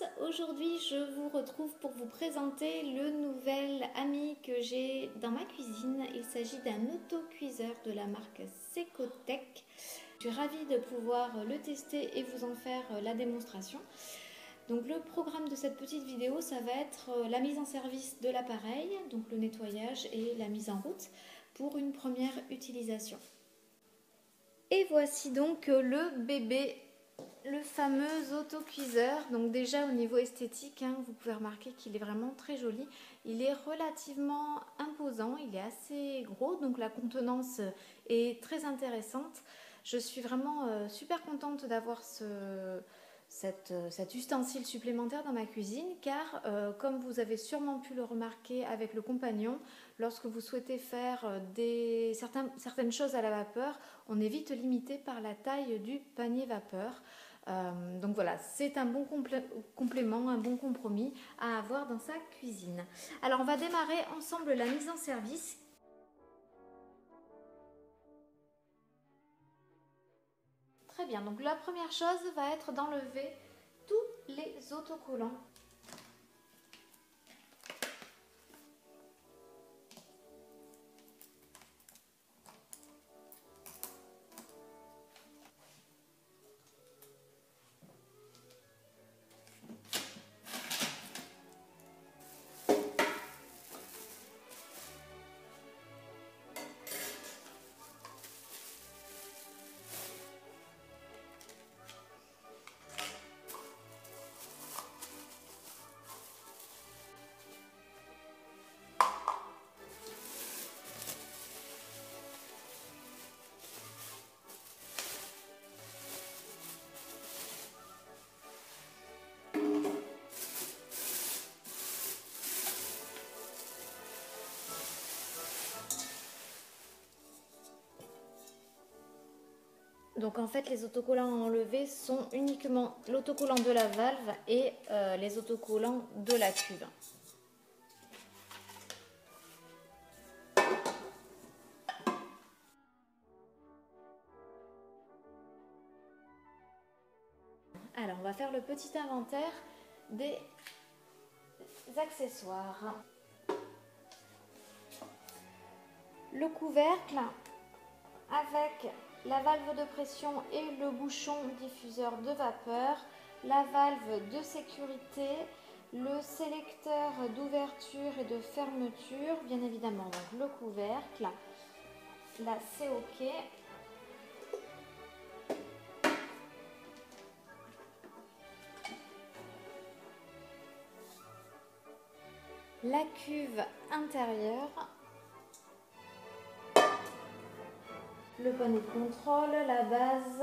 tous, aujourd'hui je vous retrouve pour vous présenter le nouvel ami que j'ai dans ma cuisine. Il s'agit d'un autocuiseur de la marque Secotech. Je suis ravie de pouvoir le tester et vous en faire la démonstration. Donc le programme de cette petite vidéo, ça va être la mise en service de l'appareil, donc le nettoyage et la mise en route pour une première utilisation. Et voici donc le bébé, le fameux autocuiseur. Donc déjà au niveau esthétique, vous pouvez remarquer qu'il est vraiment très joli. Il est relativement imposant, il est assez gros, donc la contenance est très intéressante. Je suis vraiment super contente d'avoir cet ustensile supplémentaire dans ma cuisine car comme vous avez sûrement pu le remarquer avec le compagnon, lorsque vous souhaitez faire certaines choses à la vapeur, on est vite limité par la taille du panier vapeur. Donc voilà, c'est un bon complément, un bon compromis à avoir dans sa cuisine. Alors on va démarrer ensemble la mise en service. Très bien, donc la première chose va être d'enlever tous les autocollants. Donc en fait les autocollants à enlever sont uniquement l'autocollant de la valve et les autocollants de la cuve. Alors on va faire le petit inventaire des accessoires. Le couvercle avec la valve de pression et le bouchon diffuseur de vapeur, la valve de sécurité, le sélecteur d'ouverture et de fermeture, bien évidemment donc le couvercle, la COK, la cuve intérieure, le panier de contrôle, la base,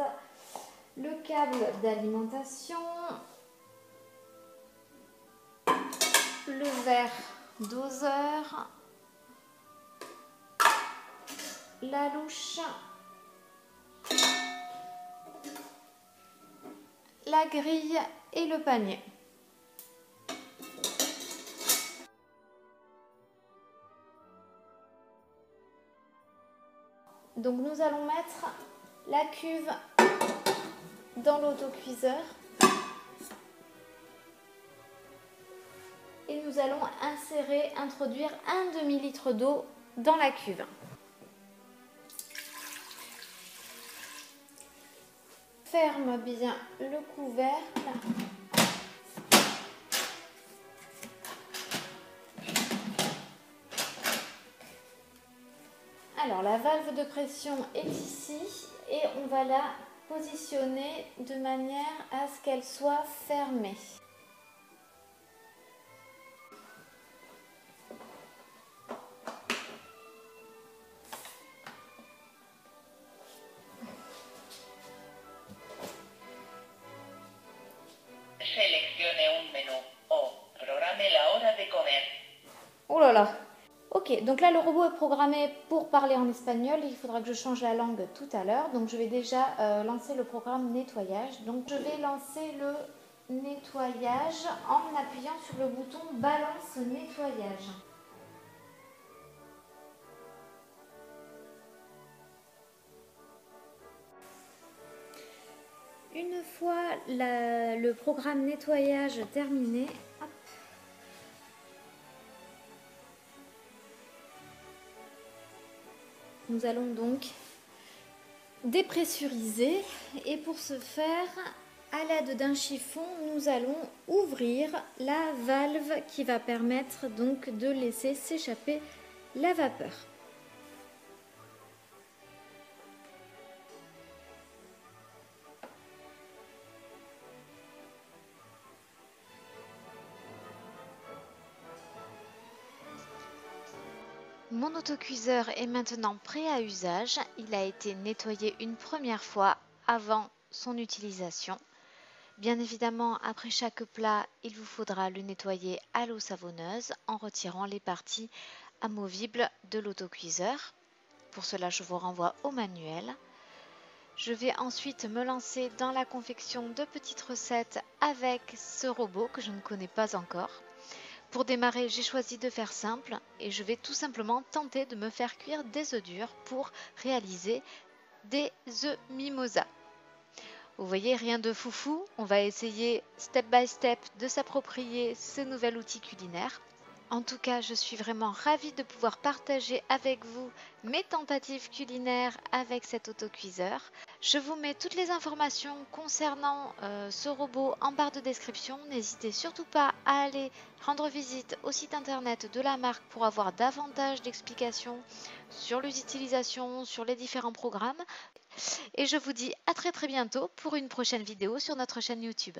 le câble d'alimentation, le verre doseur, la louche, la grille et le panier. Donc nous allons mettre la cuve dans l'autocuiseur et nous allons introduire un demi-litre d'eau dans la cuve. Ferme bien le couvercle. Alors la valve de pression est ici et on va la positionner de manière à ce qu'elle soit fermée. Seleccione un menú o programe la hora de comer. Oh là là! Ok, donc là le robot est programmé pour parler en espagnol. Il faudra que je change la langue tout à l'heure. Donc je vais déjà lancer le programme nettoyage. Donc je vais lancer le nettoyage en appuyant sur le bouton balance nettoyage. une fois le programme nettoyage terminé, hop, nous allons donc dépressuriser et pour ce faire, à l'aide d'un chiffon, nous allons ouvrir la valve qui va permettre donc de laisser s'échapper la vapeur. Mon autocuiseur est maintenant prêt à usage. Il a été nettoyé une première fois avant son utilisation. Bien évidemment, après chaque plat, il vous faudra le nettoyer à l'eau savonneuse en retirant les parties amovibles de l'autocuiseur. Pour cela, je vous renvoie au manuel. Je vais ensuite me lancer dans la confection de petites recettes avec ce robot que je ne connais pas encore. Pour démarrer, j'ai choisi de faire simple et je vais tout simplement tenter de me faire cuire des œufs durs pour réaliser des œufs mimosa. Vous voyez, rien de foufou, on va essayer step by step de s'approprier ce nouvel outil culinaire. En tout cas, je suis vraiment ravie de pouvoir partager avec vous mes tentatives culinaires avec cet autocuiseur. Je vous mets toutes les informations concernant ce robot en barre de description. N'hésitez surtout pas à aller rendre visite au site internet de la marque pour avoir davantage d'explications sur les utilisations, sur les différents programmes. Et je vous dis à très bientôt pour une prochaine vidéo sur notre chaîne YouTube.